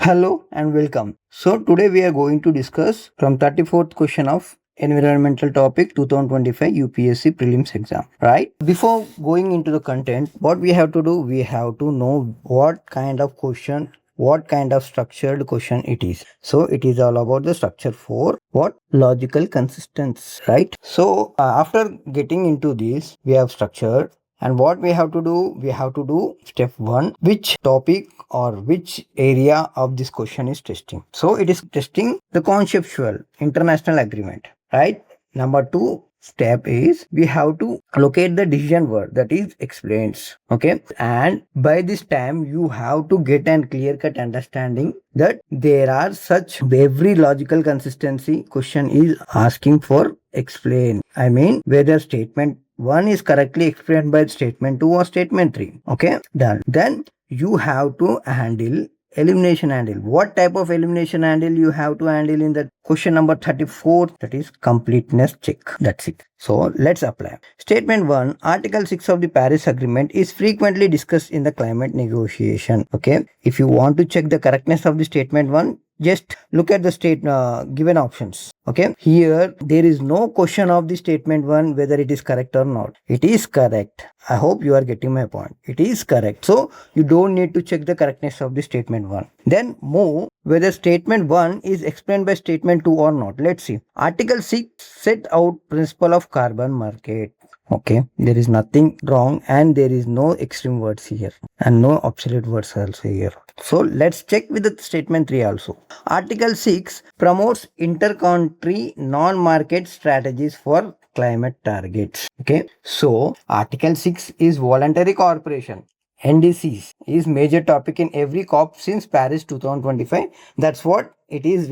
Hello and welcome. So today we are going to discuss from 34th question of environmental topic 2025 UPSC Prelims exam, right? Before going into the content, what we have to do, we have to know what kind of question, what kind of structured question it is. So it is all about the structure for what logical consistency, right? So after getting into this, we have structured. And what we have to do, we have to do step 1, which topic or which area of this question is testing. So it is testing the conceptual international agreement, right? Number 2 step is we have to locate the decision word, that is explains. Okay, and by this time you have to get an clear cut understanding that there are such every logical consistency question is asking for explain. I mean whether statement 1 is correctly explained by statement 2 or statement 3. Okay, done. Then you have to handle elimination handle. What type of elimination handle you have to handle in the question number 34? That is completeness check. That's it. So let's apply. Statement 1, Article 6 of the Paris Agreement is frequently discussed in the climate negotiation. Okay, if you want to check the correctness of the statement 1, just look at the given options. Okay, here there is no question of the statement 1 whether it is correct or not. It is correct. I hope you are getting my point. It is correct. So you don't need to check the correctness of the statement 1. Then move whether statement 1 is explained by statement 2 or not. Let's see. Article 6 set out principle of carbon market. Okay, there is nothing wrong and there is no extreme words here and no obsolete words also here. So let's check with the statement 3 also. Article 6 promotes inter-country non-market strategies for climate targets. Okay, so Article 6 is voluntary cooperation. NDCs is major topic in every COP since Paris 2025. That's what it is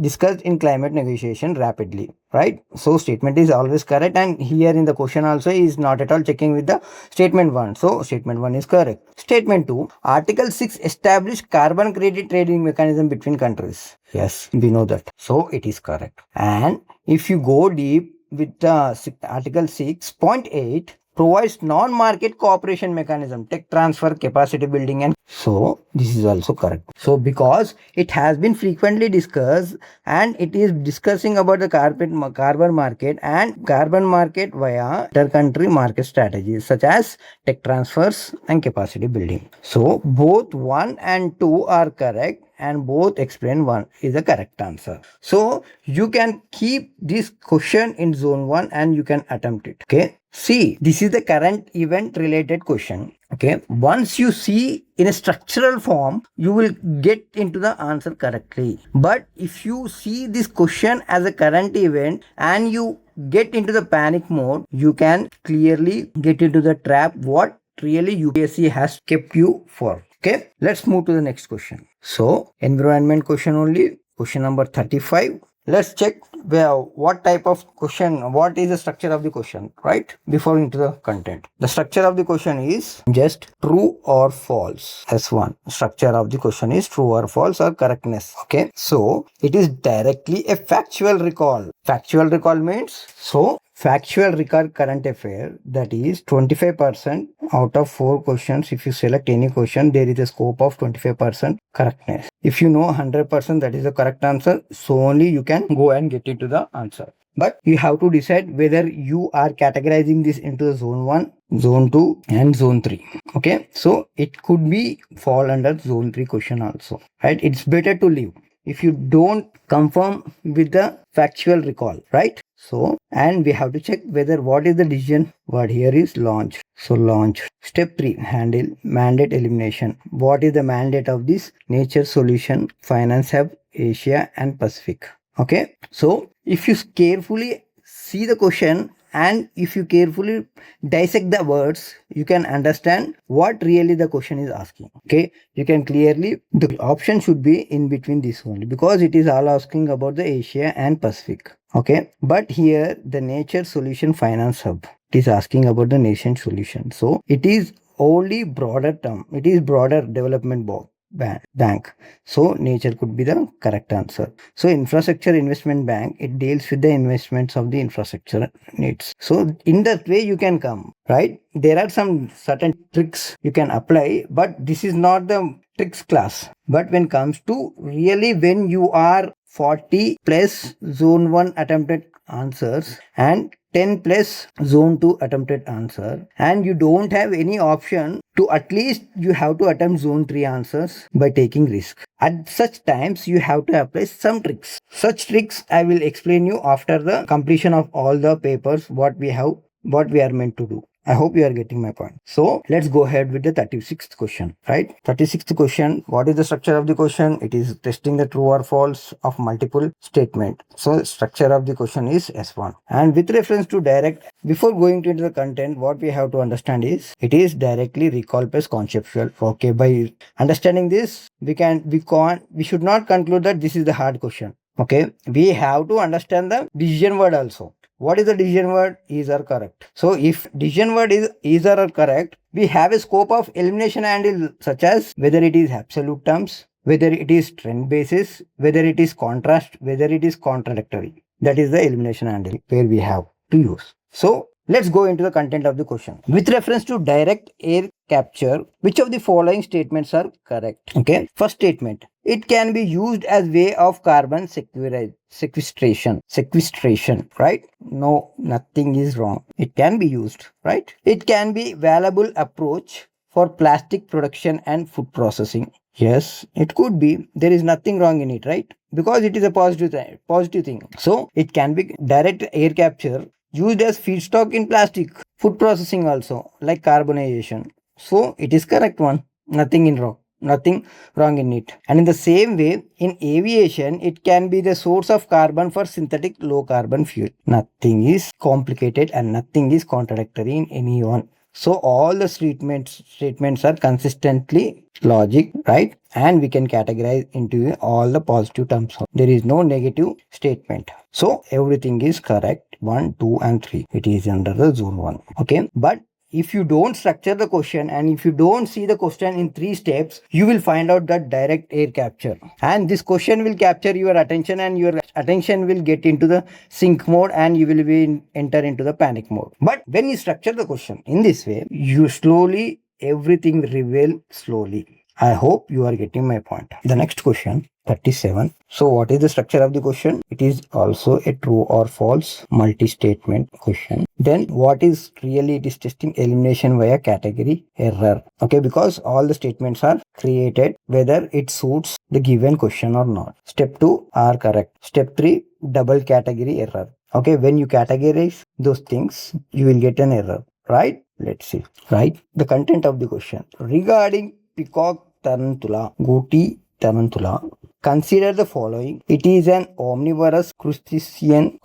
discussed in climate negotiation rapidly, right? So statement is always correct, and here in the question also is not at all checking with the statement 1. So statement 1 is correct. Statement 2, Article 6 established carbon credit trading mechanism between countries. Yes, we know that. So it is correct. And if you go deep with the Article 6.8, provides non-market cooperation mechanism, tech transfer, capacity building, and so this is also correct. So because it has been frequently discussed and it is discussing about the carbon market and carbon market via inter-country market strategies such as tech transfers and capacity building. So both 1 and 2 are correct and both explain 1 is the correct answer. So you can keep this question in zone 1 and you can attempt it. Okay, see, this is the current event related question. Okay, once you see in a structural form, you will get into the answer correctly. But if you see this question as a current event and you get into the panic mode, you can clearly get into the trap what really UPSC has kept you for. Okay, let's move to the next question. So environment question only, question number 35. Let's check what type of question, what is the structure of the question, right? Before into the content. The structure of the question is just true or false. S1. Structure of the question is true or false or correctness. Okay. So it is directly a factual recall. Factual recall means, so factual recall current affair, that is 25% out of 4 questions. If you select any question, there is a scope of 25% correctness. If you know 100% that is the correct answer, so only you can go and get into the answer. But you have to decide whether you are categorizing this into zone 1, zone 2 and zone 3. Okay, so it could be fall under zone 3 question also, right? It's better to leave if you don't confirm with the factual recall, right? So, and we have to check whether what is the decision word here is launch. So launch. Step 3, handle mandate elimination. What is the mandate of this? Nature Solution Finance Hub Asia and Pacific. Okay, so if you carefully see the question and if you carefully dissect the words, you can understand what really the question is asking. Okay, you can clearly, the option should be in between this only because it is all asking about the Asia and Pacific. Okay, but here the Nature Solution Finance Hub, it is asking about the nation solution. So it is only broader term, it is broader development bank. So nature could be the correct answer. So infrastructure investment bank, it deals with the investments of the infrastructure needs. So in that way you can come, right? There are some certain tricks you can apply, but this is not the tricks class. But when comes to really, when you are 40 plus zone 1 attempted answers and 10 plus zone 2 attempted answer, and you don't have any option to, at least you have to attempt zone 3 answers by taking risk. At such times you have to apply some tricks. Such tricks I will explain you after the completion of all the papers, what we are meant to do. I hope you are getting my point. So let's go ahead with the 36th question, right? 36th question. What is the structure of the question? It is testing the true or false of multiple statement. So structure of the question is S1. And with reference to direct, before going into the content, what we have to understand is it is directly recall plus conceptual. Okay, by understanding this, we should not conclude that this is the hard question. Okay, we have to understand the decision word also. What is the decision word? Is or correct. So if decision word is or correct, we have a scope of elimination handle, such as whether it is absolute terms, whether it is trend basis, whether it is contrast, whether it is contradictory. That is the elimination handle where we have to use. So let's go into the content of the question. With reference to direct air capture, which of the following statements are correct? Okay. First statement. It can be used as way of carbon sequestration, right? No, nothing is wrong. It can be used, right? It can be valuable approach for plastic production and food processing. Yes, it could be. There is nothing wrong in it, right? Because it is a positive thing. So it can be direct air capture used as feedstock in plastic food processing also, like carbonization. So it is correct one. Nothing wrong in it. And in the same way, in aviation, it can be the source of carbon for synthetic low carbon fuel. Nothing is complicated and nothing is contradictory in any one. So all the statements are consistently logic, right? And we can categorize into all the positive terms. There is no negative statement. So everything is correct. 1, 2 and 3. It is under the zone 1. Okay. But if you don't structure the question and if you don't see the question in 3 steps, you will find out that direct air capture. And this question will capture your attention and your attention will get into the sync mode and you will be enter into the panic mode. But when you structure the question in this way, you slowly, everything will reveal slowly. I hope you are getting my point. The next question, 37. So what is the structure of the question? It is also a true or false multi-statement question. Then what is really, it is testing elimination via category error. Okay, because all the statements are created whether it suits the given question or not. Step 2 are correct. Step 3, double category error. Okay, when you categorize those things, you will get an error, right? Let's see, right? The content of the question regarding peacock tarantula, goatee tarantula. Consider the following. It is an omnivorous crustacean.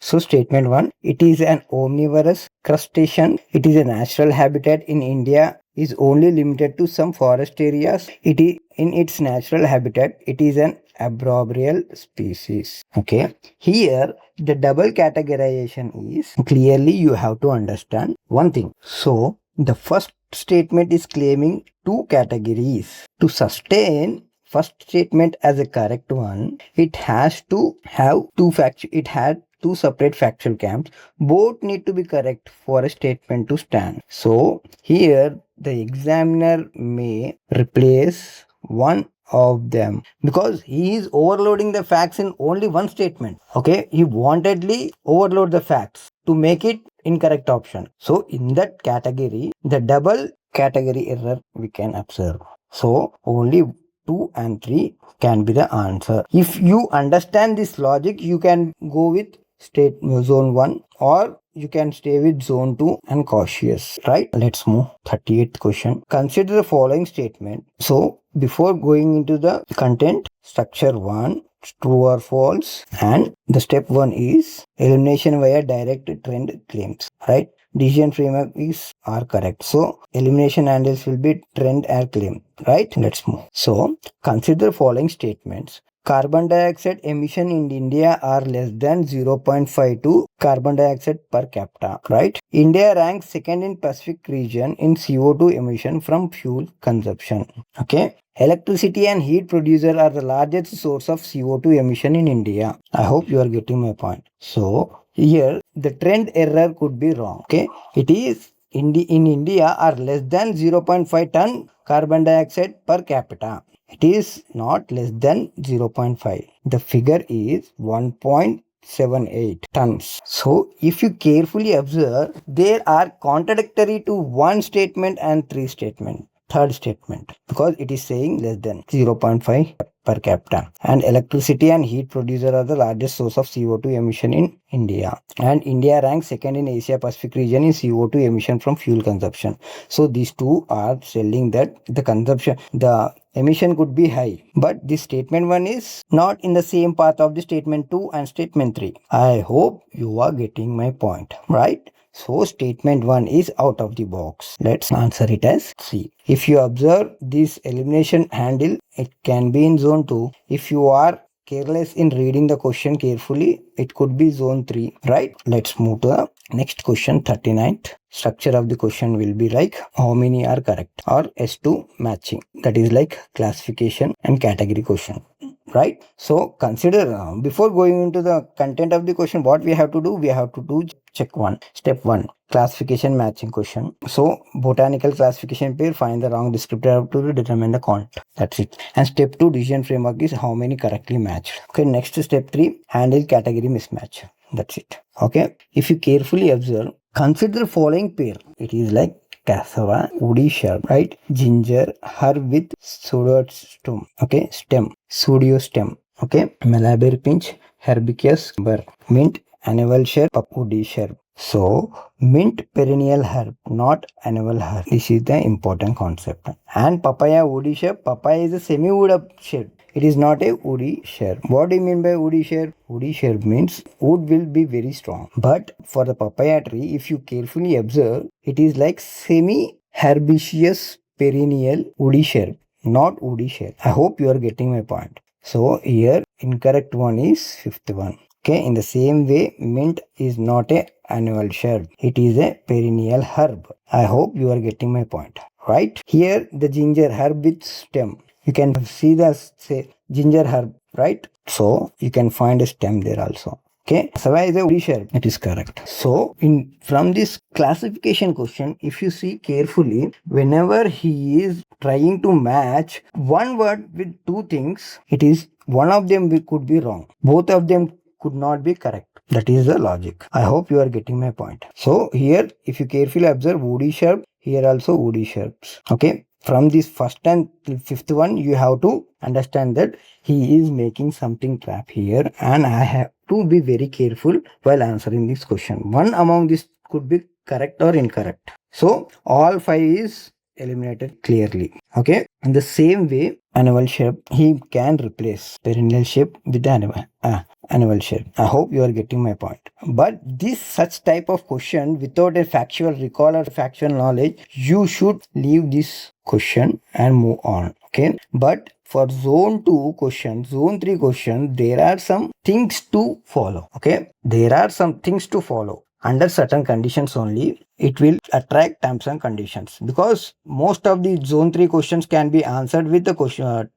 So statement 1, it is an omnivorous crustacean. It is a natural habitat in India, is only limited to some forest areas. It is in its natural habitat. It is an arboreal species. Okay. Here the double categorization is clearly you have to understand one thing. So the first statement is claiming 2 categories. To sustain first statement as a correct one, it has to have 2 facts. It had 2 separate factual camps. Both need to be correct for a statement to stand. So here the examiner may replace one of them because he is overloading the facts in only one statement. Okay, he wantedly overload the facts to make it incorrect option. So in that category, the double category error we can observe. So only 2 and 3 can be the answer. If you understand this logic, you can go with zone 1 or you can stay with zone 2 and cautious, right? Let's move 38th question. Consider the following statement. So before going into the content, structure 1, true or false, and the step 1 is elimination via direct trend claims, right? Decision framework are correct. So elimination handles will be trend or claim, right? Let's move. So consider following statements. carbon dioxide emission in India are less than 0.52 carbon dioxide per capita, right? India ranks second in Pacific region in CO2 emission from fuel consumption. Okay. Electricity and heat producer are the largest source of CO2 emission in India. I hope you are getting my point. So here the trend error could be wrong. Okay. It is in India are less than 0.5 ton carbon dioxide per capita. It is not less than 0.5. The figure is 1.78 tons. So if you carefully observe, there are contradictory to one statement and third statement, because it is saying less than 0.5 per capita, and electricity and heat producer are the largest source of CO2 emission in India, and India ranks second in Asia Pacific region in CO2 emission from fuel consumption. So these two are telling that the emission could be high, but this statement 1 is not in the same path of the statement 2 and statement 3. I hope you are getting my point, right? So statement 1 is out of the box. Let's answer it as C. If you observe this elimination handle, it can be in zone 2. If you are careless in reading the question carefully, it could be zone 3, right? Let's move to the next question, 39th. Structure of the question will be like how many are correct, or S2 matching. That is like classification and category question, right? So consider before going into the content of the question, what we have to do? We have to do check one. Step 1, classification matching question. So botanical classification pair, find the wrong descriptor to determine the count. That's it. And step 2, decision framework is how many correctly matched. Okay, next step 3, handle category mismatch. That's it. Okay, if you carefully observe, consider the following pair. It is like cassava, woody shrub, right? Ginger, herb with pseudostem, okay, pseudiostem, okay, malabar pinch, herbicious burr, mint, annual shrub, woody shrub. So mint perennial herb, not annual herb. This is the important concept. And papaya woody shrub. Papaya is a semi-wood shrub. It is not a woody shrub. What do you mean by woody shrub? Woody shrub means wood will be very strong. But for the papaya tree, if you carefully observe, it is like semi-herbaceous perennial woody shrub, not woody shrub. I hope you are getting my point. So here incorrect one is fifth one. Okay, in the same way, mint is not a annual shrub. It is a perennial herb. I hope you are getting my point, right? Here the ginger herb with stem. You can see the ginger herb, right? So you can find a stem there also. Okay, so is a woody shrub. It is correct. So from this classification question, if you see carefully, whenever he is trying to match one word with two things, it is one of them could be wrong. Both of them could not be correct. That is the logic. I hope you are getting my point. So here, if you carefully observe woody shrub, here also woody shrubs. Okay. From this first and fifth one, you have to understand that he is making something trap here, and I have to be very careful while answering this question. One among this could be correct or incorrect. So all 5 is eliminated clearly. Okay. In the same way, annual shrub, he can replace perennial shrub with the annual shrub. I hope you are getting my point. But this such type of question without a factual recall or factual knowledge, you should leave this question and move on. Okay. But for zone 2 question, zone 3 question, there are some things to follow. Okay. There are some things to follow. Under certain conditions only, it will attract terms and conditions, because most of the zone 3 questions can be answered with the question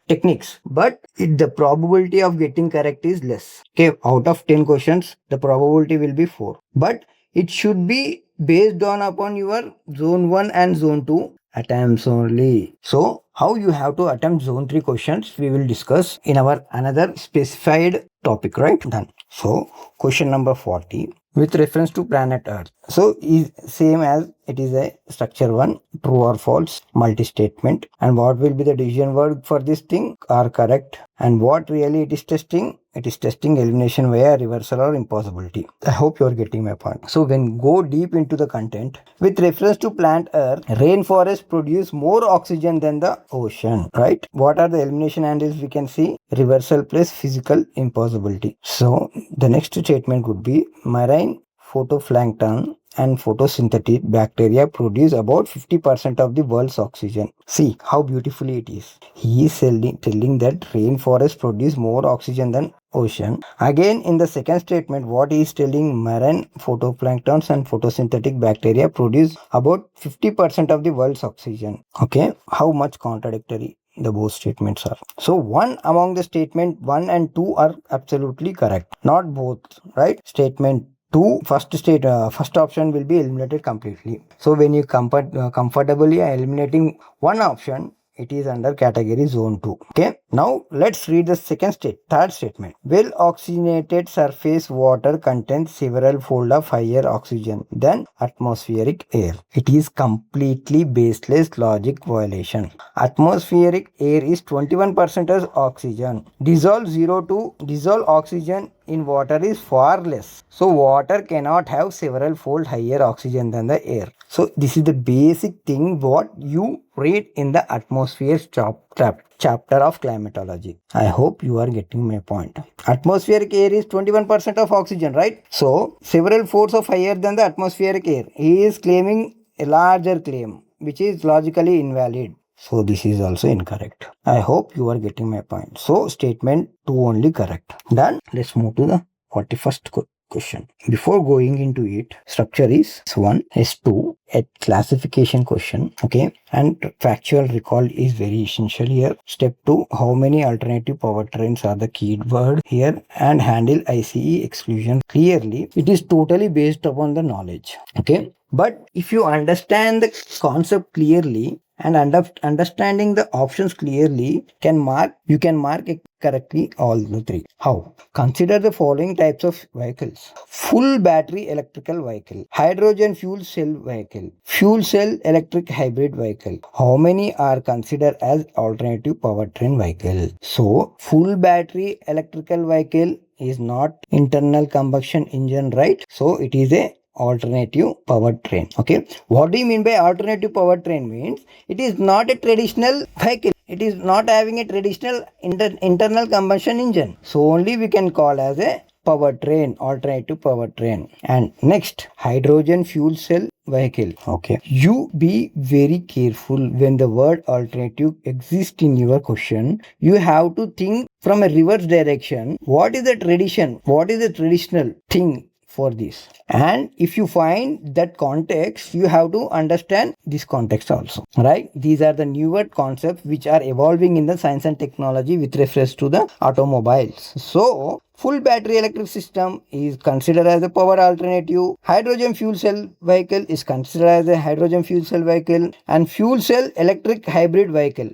techniques, but the probability of getting correct is less. Okay, out of 10 questions, the probability will be 4, but it should be based on upon your zone 1 and zone 2 attempts only. So how you have to attempt zone 3 questions, we will discuss in our another specified topic, right? Done. So question number 40, with reference to planet Earth. So is same as it is a structure 1, true or false, multi-statement. And what will be the decision word for this thing? Are correct. And what really it is testing? It is testing elimination via reversal or impossibility. I hope you are getting my point. So when go deep into the content, with reference to planet Earth, rainforests produce more oxygen than the ocean, right? What are the elimination handles we can see? Reversal plus physical impossibility. So the next statement would be marine phytoplankton and photosynthetic bacteria produce about 50% of the world's oxygen. See how beautifully it is. He is telling that rainforests produce more oxygen than ocean. Again, in the second statement, what he is telling, marine photoplanktons and photosynthetic bacteria produce about 50% of the world's oxygen. Okay, how much contradictory the both statements are. So one among the statement 1 and 2 are absolutely correct, not both, right? Statement 2, first option will be eliminated completely. So when you comfortably eliminating one option, it is under category zone 2. Okay, now let's read the third statement. Well oxygenated surface water contains several fold of higher oxygen than atmospheric air. It is completely baseless logic violation. Atmospheric air is 21% oxygen. Dissolve oxygen in water is far less. So water cannot have several fold higher oxygen than the air. So this is the basic thing what you read in the atmosphere chapter of climatology. I hope you are getting my point. Atmospheric air is 21% of oxygen, right? So several folds of higher than the atmospheric air. He is claiming a larger claim, which is logically invalid. So this is also incorrect. I hope you are getting my point. So statement 2 only correct. Done. Let's move to the 41st question. Before going into it, structure is S1, S2, a classification question. Okay, and factual recall is very essential here. Step 2, how many alternative powertrains are the keyword here, and handle ICE exclusion clearly. It is totally based upon the knowledge. Okay, but if you understand the concept clearly and understanding the options clearly, you can mark it correctly all the three. How? Consider the following types of vehicles: full battery electrical vehicle, hydrogen fuel cell vehicle, fuel cell electric hybrid vehicle. How many are considered as alternative powertrain vehicle? So full battery electrical vehicle is not internal combustion engine, right? So it is a alternative powertrain. Okay, what do you mean by alternative powertrain? Means it is not a traditional vehicle. It is not having a traditional internal combustion engine. So only we can call as a powertrain, alternative powertrain. And next, hydrogen fuel cell vehicle. Okay, you be very careful when the word alternative exists in your question. You have to think from a reverse direction. What is the tradition? What is the traditional thing for this? And if you find that context, you have to understand this context also, right? These are the newer concepts which are evolving in the science and technology with reference to the automobiles. So full battery electric system is considered as a power alternative. Hydrogen fuel cell vehicle is considered as a hydrogen fuel cell vehicle, and fuel cell electric hybrid vehicle,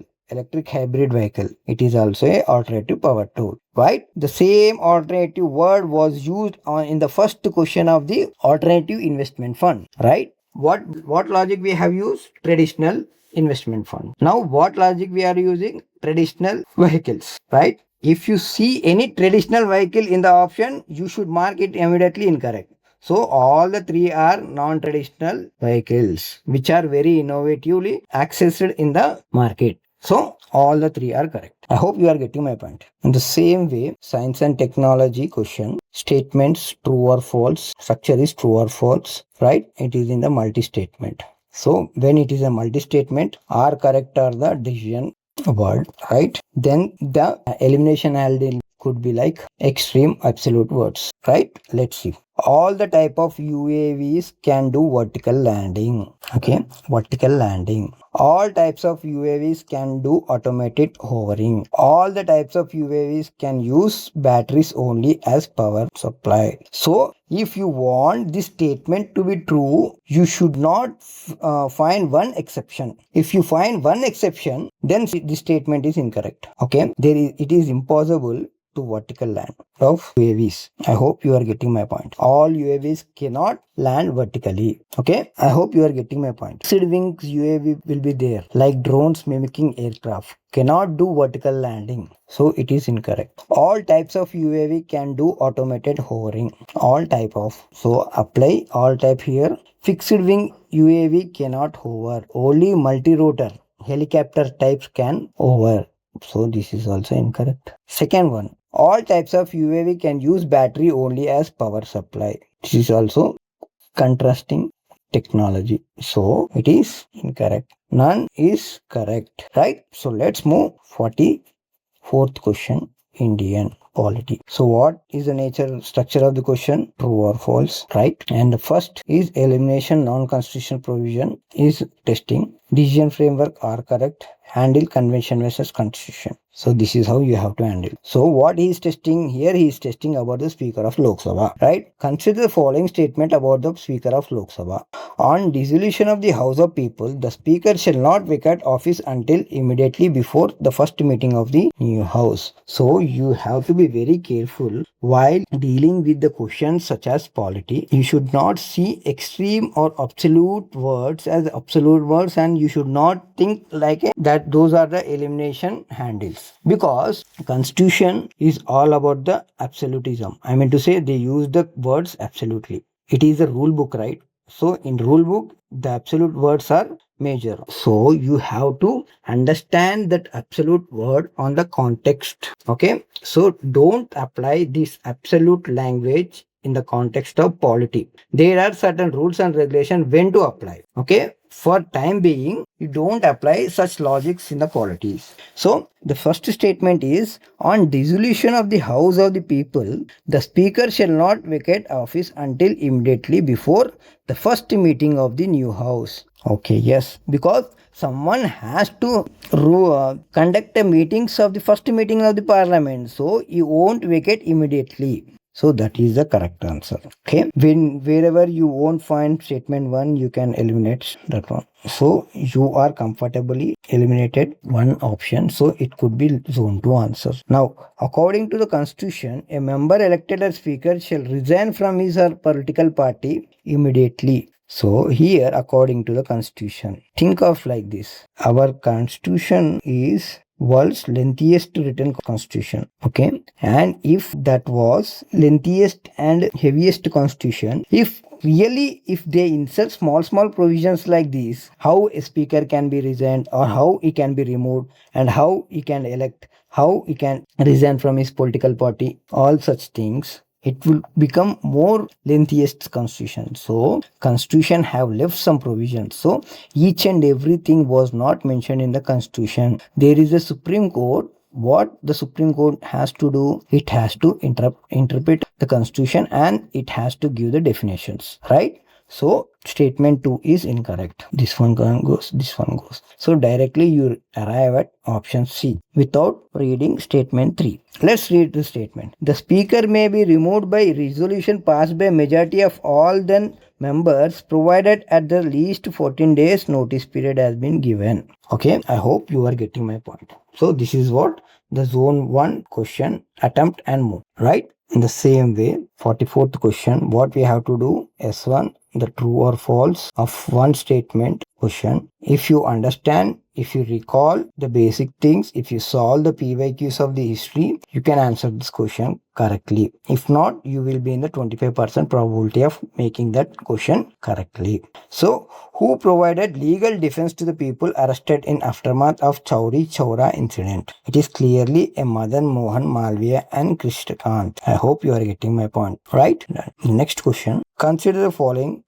it is also a alternative power tool, right? The same alternative word was used in the first question of the alternative investment fund, right? What logic we have used? Traditional investment fund. Now what logic we are using? Traditional vehicles, right? If you see any traditional vehicle in the option, you should mark it immediately incorrect. So all the three are non-traditional vehicles which are very innovatively accessed in the market. So all the three are correct. I hope you are getting my point. In the same way, science and technology question, statements true or false, structure is true or false, right? It is in the multi-statement. So when it is a multi-statement, are correct or the decision word, right? Then the elimination handle could be like extreme absolute words, right? Let's see. All the type of UAVs can do vertical landing. Okay, vertical landing. All types of UAVs can do automated hovering. All the types of UAVs can use batteries only as power supply. So if you want this statement to be true, you should not find one exception. If you find one exception, then this statement is incorrect. Okay, it is impossible to vertical land of UAVs. I hope you are getting my point. All UAVs cannot land vertically. Okay, I hope you are getting my point. Fixed wings UAV will be there, like drones mimicking aircraft, cannot do vertical landing. So it is incorrect. All types of UAV can do automated hovering. All type of. So apply all type here. Fixed wing UAV cannot hover. Only multi-rotor helicopter types can hover. So this is also incorrect. Second one, all types of UAV can use battery only as power supply. This is also contrasting. technology. So it is incorrect. None is correct, right? So let's move 44th question, Indian polity. So what is the nature structure of the question? True or false, right? And the first is elimination non-constitutional provision is testing. Decision framework are correct. Handle convention versus constitution. So this is how you have to handle. So what he is testing here, he is testing about the Speaker of Lok Sabha, right? Consider the following statement about the Speaker of Lok Sabha. On dissolution of the House of People, the Speaker shall not vacate office until immediately before the first meeting of the new House. So you have to be very careful while dealing with the questions such as polity. You should not see extreme or absolute words as absolute words, and you should not think like that those are the elimination handles, because constitution is all about the absolutism. I mean to say, they use the words absolutely. It is a rule book, right? So in rule book, the absolute words are major. So you have to understand that absolute word on the context. Okay. So don't apply this absolute language in the context of polity. There are certain rules and regulations when to apply. Okay. For time being, you don't apply such logics in the polities. So the first statement is, on dissolution of the House of the People, the Speaker shall not vacate office until immediately before the first meeting of the new House. Okay, yes, because someone has to conduct the meetings of the first meeting of the Parliament, so you won't vacate immediately. So that is the correct answer. Okay. Wherever you won't find statement 1, you can eliminate that one. So you are comfortably eliminated one option. So it could be zone 2 answer. Now, according to the constitution, a member elected as speaker shall resign from his or political party immediately. So here, according to the constitution, think of like this. Our constitution is world's lengthiest written constitution. Okay. And if that was lengthiest and heaviest constitution, if they insert small provisions like this, how a speaker can be resigned, or how he can be removed, and how he can elect, how he can resign from his political party, all such things, it will become more lengthiest constitution. So constitution have left some provisions. So each and everything was not mentioned in the constitution. There is a Supreme Court. What the Supreme Court has to do, it has to interpret the constitution, and it has to give the definitions, right? So statement 2 is incorrect. This one goes, this one goes. So directly you arrive at option C without reading statement 3. Let's read the statement. The speaker may be removed by resolution passed by majority of all then members, provided at the least 14 days notice period has been given. Okay, I hope you are getting my point. So this is what the zone 1 question attempt and move, right? In the same way, 44th question, what we have to do, S1, the true or false of one statement question. If you understand, if you recall the basic things, if you solve the PYQs of the history, you can answer this question correctly. If not, you will be in the 25% probability of making that question correctly. So, who provided legal defense to the people arrested in aftermath of Chauri Chaura incident? It is clearly a Madan Mohan Malviya and Krishnakant. I hope you are getting my point, right? Next question. Consider the following.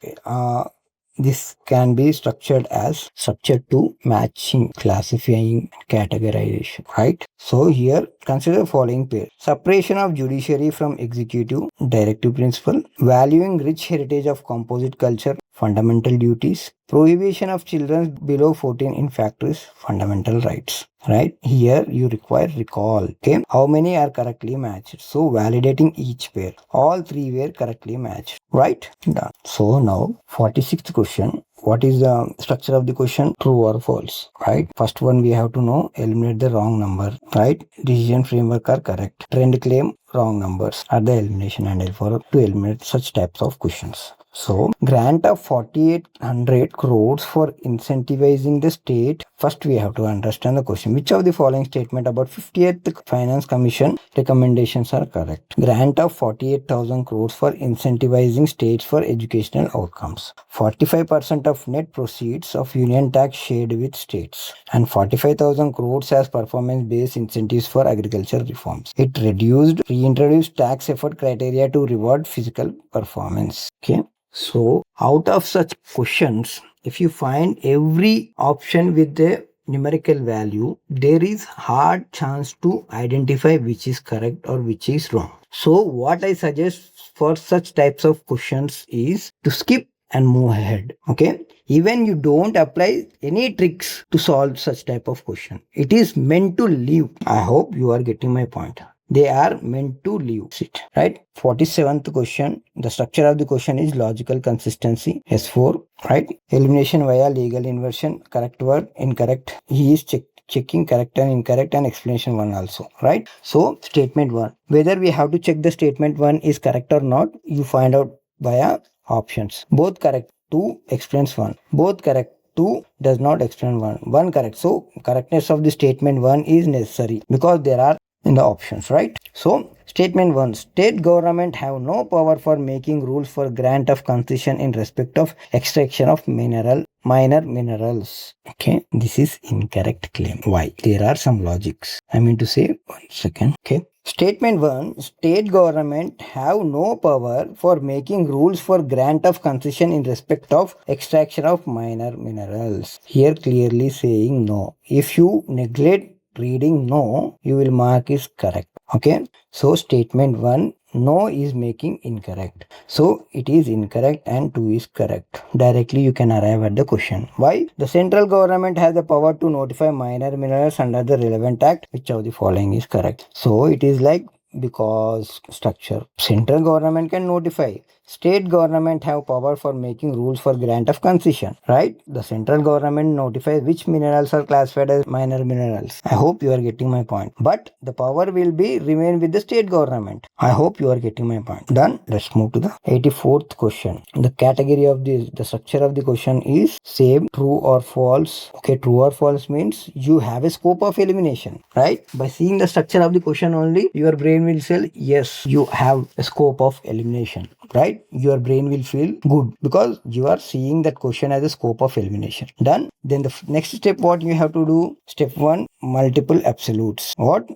This can be structured as structure to matching, classifying, categorization, right? So here, consider the following pair. Separation of judiciary from executive, directive principle, valuing rich heritage of composite culture, fundamental duties, prohibition of children below 14 in factories, fundamental rights. Right? Here you require recall. Okay. How many are correctly matched? So validating each pair. All 3 were correctly matched. Right? Done. So now 46th question. What is the structure of the question? True or false? Right? First one we have to know. Eliminate the wrong number. Right? Decision framework are correct. Trend claim, wrong numbers are the elimination handle for to eliminate such types of questions. So, grant of 4,800 crores for incentivizing the state. First, we have to understand the question. Which of the following statement about 50th Finance Commission recommendations are correct? Grant of 48,000 crores for incentivizing states for educational outcomes. 45% of net proceeds of union tax shared with states. And 45,000 crores as performance-based incentives for agriculture reforms. It reintroduced tax effort criteria to reward physical performance. Okay. So out of such questions, if you find every option with the numerical value, there is hard chance to identify which is correct or which is wrong. So what I suggest for such types of questions is to skip and move ahead. Okay, even you don't apply any tricks to solve such type of question. It is meant to leave. I hope you are getting my point. They are meant to leave it, right? 47th question. The structure of the question is logical consistency, S4, right? Elimination via legal inversion, correct word, incorrect. He is checking correct and incorrect, and explanation 1 also, right? So statement 1, whether we have to check the statement 1 is correct or not, you find out via options. Both correct, 2 explains 1. Both correct, 2 does not explain 1. 1 correct. So correctness of the statement 1 is necessary because there are in the options, right? So statement 1, state government have no power for making rules for grant of concession in respect of extraction of minor minerals. Okay, this is incorrect claim. Why? There are some logics. I mean to say, 1 second. Okay, statement 1, state government have no power for making rules for grant of concession in respect of extraction of minor minerals. Here clearly saying no. If you neglect reading no, you will mark is correct. Okay, so statement 1, no is making incorrect. So it is incorrect and 2 is correct. Directly you can arrive at the question. Why? The central government has the power to notify minor minerals under the relevant act. Which of the following is correct? So it is like, because structure, central government can notify, state government have power for making rules for grant of concession, right? The central government notifies which minerals are classified as minor minerals. I hope you are getting my point. But the power will be remain with the state government. I hope you are getting my point. Done. Let's move to the 84th question. The category of the structure of the question is same, true or false. Okay, true or false means you have a scope of elimination, right? By seeing the structure of the question only, your brain will say yes, you have a scope of elimination, right? Your brain will feel good because you are seeing that question as a scope of elimination. Done. Then the next step, what you have to do, step 1, multiple absolutes. What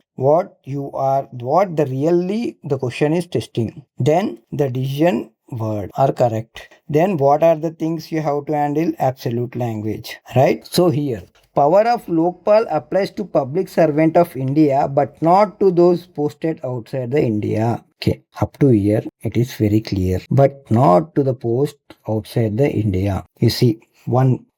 the really the question is testing. Then the decision word are correct. Then what are the things you have to handle? Absolute language, right? So here, power of Lokpal applies to public servant of India but not to those posted outside the India. Okay, up to here it is very clear, but not to the post outside the India. You see,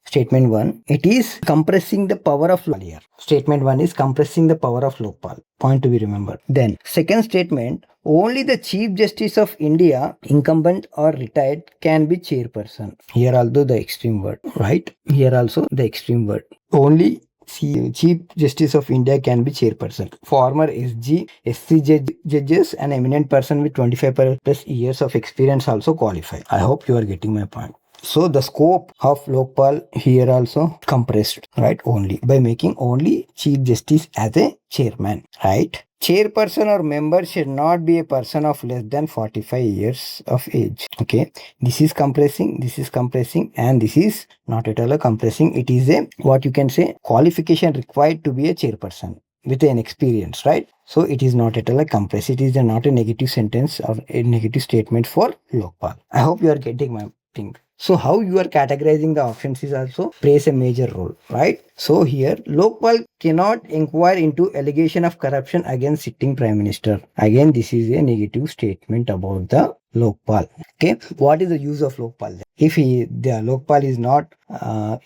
statement 1, it is compressing the power of Lokpal here. Statement 1 is compressing the power of Lokpal. Point to be remembered. Then second statement, only the Chief Justice of India, incumbent or retired, can be chairperson. Here also the extreme word, right? Here also the extreme word. Only Chief Justice of India can be chairperson. Former SC judges, an eminent person with 25 plus years of experience also qualify. I hope you are getting my point. So the scope of Lokpal here also compressed, right? Only by making only Chief Justice as a chairman, right? Chairperson or member should not be a person of less than 45 years of age. Okay, this is compressing, and this is not at all a compressing. It is a, what you can say, qualification required to be a chairperson with an experience, right? So it is not at all a compress. It is not a negative sentence or a negative statement for Lokpal. I hope you are getting my thing. So how you are categorizing the options is also plays a major role, right? So here, Lokpal cannot inquire into allegation of corruption against sitting Prime Minister. Again, this is a negative statement about the Lokpal. Okay, what is the use of Lokpal? If the Lokpal is not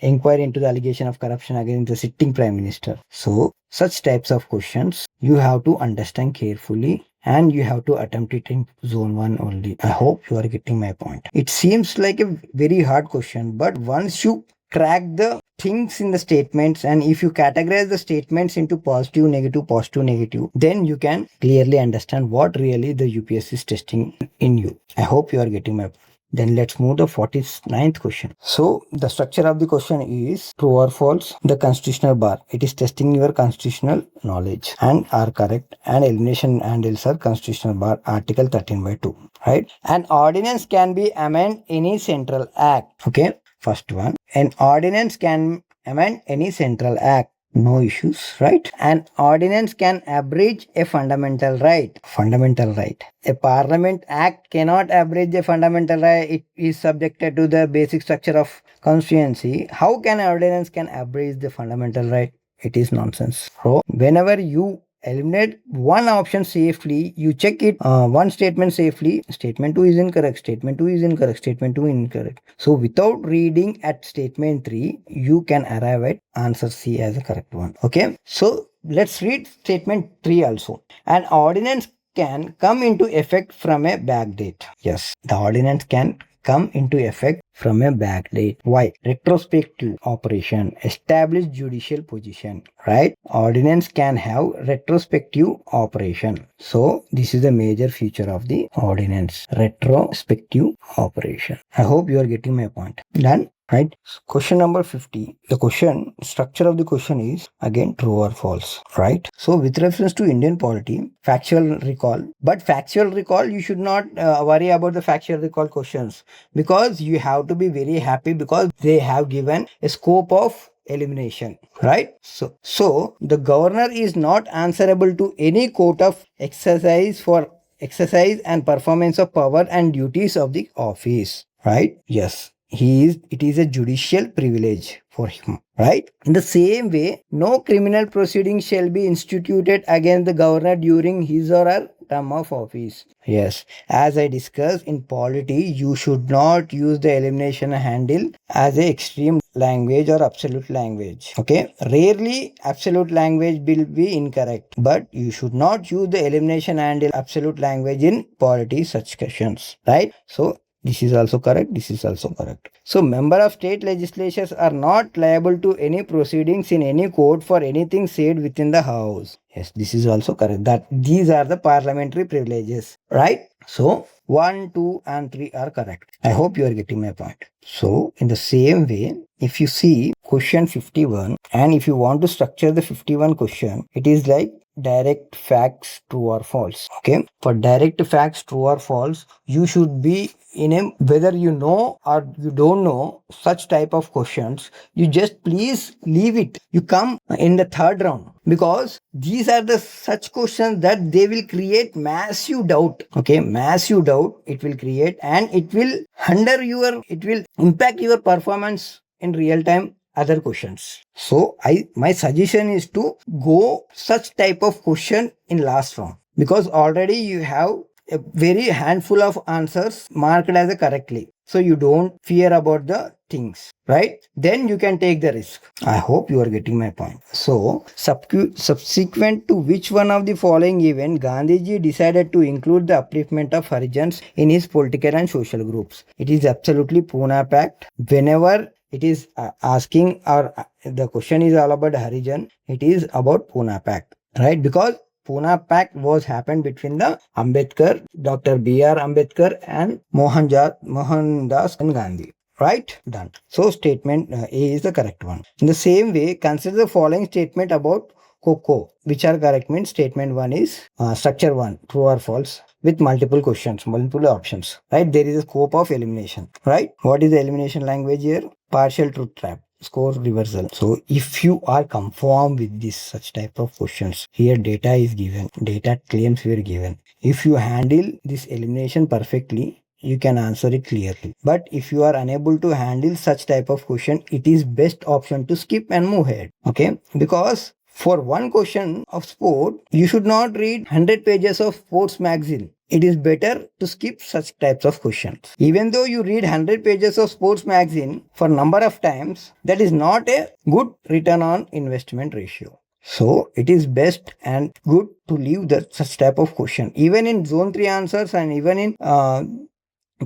inquire into the allegation of corruption against the sitting Prime Minister. So such types of questions you have to understand carefully, and you have to attempt it in zone 1 only. I hope you are getting my point. It seems like a very hard question, but once you crack the things in the statements, and if you categorize the statements into positive, negative, then you can clearly understand what really the UPSC is testing in you. I hope you are getting my point. Then let's move to the 49th question. So the structure of the question is true or false. The constitutional bar, it is testing your constitutional knowledge and are correct, and elimination handles are constitutional bar, article 13/2, right? An ordinance can be amend any central act. Okay, first one, an ordinance can amend any central act. No issues, right? An ordinance can abridge a fundamental right. Fundamental right. A parliament act cannot abridge a fundamental right. It is subjected to the basic structure of constituency. How can an ordinance can abridge the fundamental right? It is nonsense. So whenever you eliminate one option safely, you check it one statement safely, statement 2 is incorrect, statement 2 is incorrect, statement 2 incorrect. So without reading at statement 3, you can arrive at answer C as a correct one. Okay, so let's read statement 3 also. An ordinance can come into effect from a back date. Yes, the ordinance can come into effect from a back date. Why? Retrospective operation, establish judicial position, right? Ordinance can have retrospective operation. So this is the major feature of the ordinance, retrospective operation. I hope you are getting my point. Done. Right? Question number 50. The question, structure of the question is again true or false, right? So with reference to Indian polity, factual recall, but factual recall, you should not worry about the factual recall questions, because you have to be very happy because they have given a scope of elimination, right? So the governor is not answerable to any court of exercise for exercise and performance of power and duties of the office, right? Yes, it is a judicial privilege for him, right? In the same way, no criminal proceeding shall be instituted against the governor during his or her term of office. Yes, as I discussed, in polity, you should not use the elimination handle as a extreme language or absolute language. Okay, rarely absolute language will be incorrect, but you should not use the elimination handle absolute language in polity such questions, right? So this is also correct. This is also correct. So member of state legislatures are not liable to any proceedings in any court for anything said within the house. Yes, this is also correct. That these are the parliamentary privileges, right? So 1, 2 and 3 are correct. I hope you are getting my point. So in the same way, if you see question 51, and if you want to structure the 51 question, it is like direct facts, true or false. Okay, for direct facts, true or false, you should be in a, whether you know or you don't know such type of questions, you just please leave it. You come in the third round, because these are the such questions that they will create massive doubt. Okay, massive doubt it will create, and it will it will impact your performance in real time other questions. So my suggestion is to go such type of question in last round, because already you have a very handful of answers marked as a correctly, so you don't fear about the things, right? Then you can take the risk. I hope you are getting my point. So subsequent to which one of the following event Gandhiji decided to include the upliftment of Harijans in his political and social groups? It is absolutely Pune Pact. Whenever it is asking, or the question is all about Harijan, it is about Pune Pact, right? Because Pune Pact was happened between the Ambedkar, Dr. B.R. Ambedkar and Mohandas and Gandhi. Right? Done. So statement A is the correct one. In the same way, consider the following statement about cocoa. Which are correct means statement 1 is structure 1, true or false, with multiple questions, multiple options. Right? There is a scope of elimination. Right? What is the elimination language here? Partial truth trap. Score reversal. So if you are conformed with this such type of questions, here data is given, data claims were given. If you handle this elimination perfectly, you can answer it clearly. But if you are unable to handle such type of question, it is best option to skip and move ahead. Okay, because for one question of sport, you should not read 100 pages of sports magazine. It is better to skip such types of questions. Even though you read 100 pages of sports magazine for number of times, that is not a good return on investment ratio. So it is best and good to leave that such type of question. Even in zone 3 answers and even in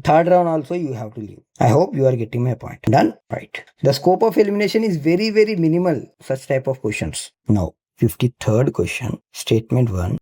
third round also you have to leave. I hope you are getting my point. Done? Right. The scope of elimination is very, very minimal, such type of questions. Now, 53rd question, statement 1.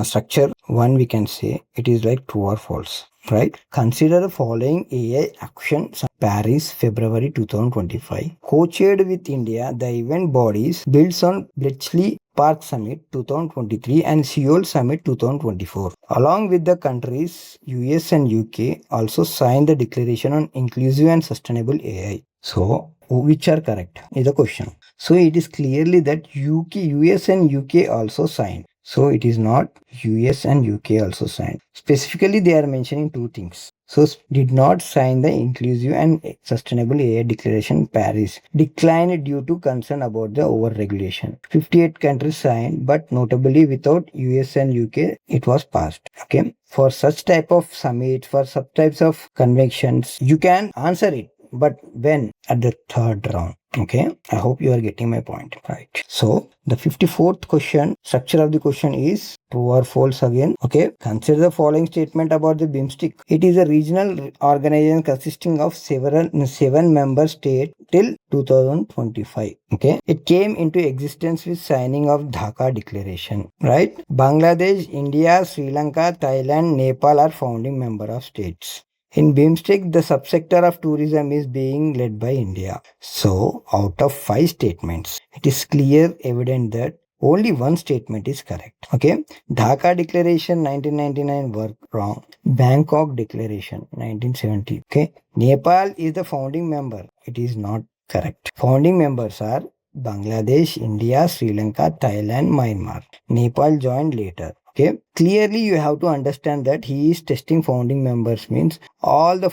Structure 1 we can say it is like true or false, right? Consider the following AI action. Paris, February 2025. Co-chaired with India, the event bodies builds on Bletchley Park Summit 2023 and Seoul Summit 2024. Along with the countries US and UK also signed the Declaration on Inclusive and Sustainable AI. So which are correct is the question. So it is clearly that US and UK also signed. So it is not US and UK also signed. Specifically, they are mentioning two things. So did not sign the Inclusive and Sustainable AI Declaration Paris. Declined due to concern about the over-regulation. 58 countries signed, but notably without US and UK, it was passed. Okay. For such type of summit, for such types of conventions, you can answer it. But when? At the third round. Okay, I hope you are getting my point, right? So the 54th question, structure of the question is true or false again. Okay, consider the following statement about the BIMSTEC. It is a regional organization consisting of seven member states till 2025. Okay, it came into existence with signing of Dhaka Declaration, right? Bangladesh, India, Sri Lanka, Thailand, Nepal are founding member of states. In BIMSTEC, the subsector of tourism is being led by India. So, out of 5 statements, it is clear, evident that only one statement is correct. Okay. Dhaka Declaration 1999 were wrong. Bangkok Declaration 1970. Okay. Nepal is the founding member. It is not correct. Founding members are Bangladesh, India, Sri Lanka, Thailand, Myanmar. Nepal joined later. Okay, clearly you have to understand that he is testing founding members means all the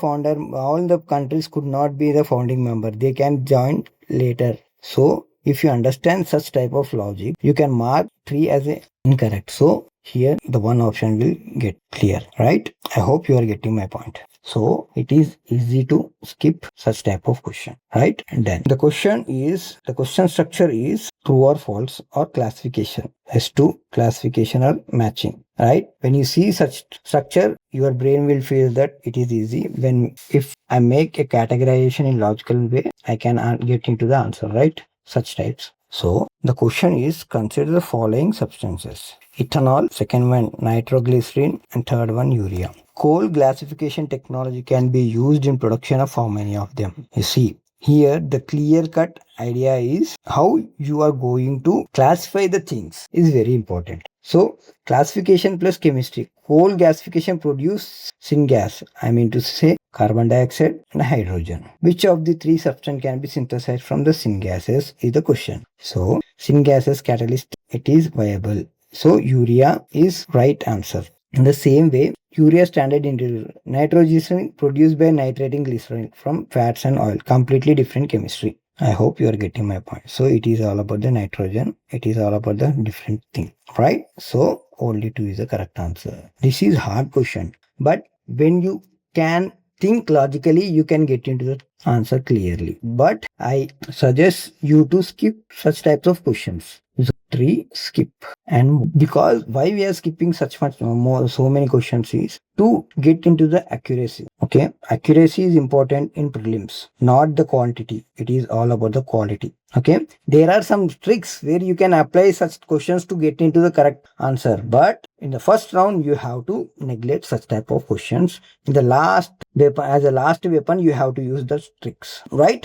countries could not be the founding member. They can join later. So if you understand such type of logic, you can mark 3 as a incorrect. So here the one option will get clear, right? I hope you are getting my point. So it is easy to skip such type of question, right? And then the question structure is true or false or classification. S2 classification or matching, right? When you see such structure, your brain will feel that it is easy. If I make a categorization in logical way, I can get into the answer, right? Such types. So the question is, consider the following substances. Ethanol, second one nitroglycerin, and third one urea. Coal gasification technology can be used in production of how many of them? You see, here the clear-cut idea is how you are going to classify the things is very important. So classification plus chemistry. Coal gasification produce syngas. I mean to say carbon dioxide and hydrogen. Which of the 3 substances can be synthesized from the syngases is the question. So syngases catalyst, it is viable. So urea is right answer. In the same way, urea standard in nitrogen produced by nitrating glycerin from fats and oil. Completely different chemistry. I hope you are getting my point. So it is all about the nitrogen. It is all about the different thing, right? So only 2 is the correct answer. This is hard question, but when you can think logically, you can get into the answer clearly. But I suggest you to skip such types of questions. 3 skip. And because why we are skipping so many questions is to get into the accuracy. Okay, accuracy is important in prelims, not the quantity. It is all about the quality. Okay, there are some tricks where you can apply such questions to get into the correct answer, but in the first round you have to neglect such type of questions. In the last weapon, as a last weapon, you have to use the tricks, right?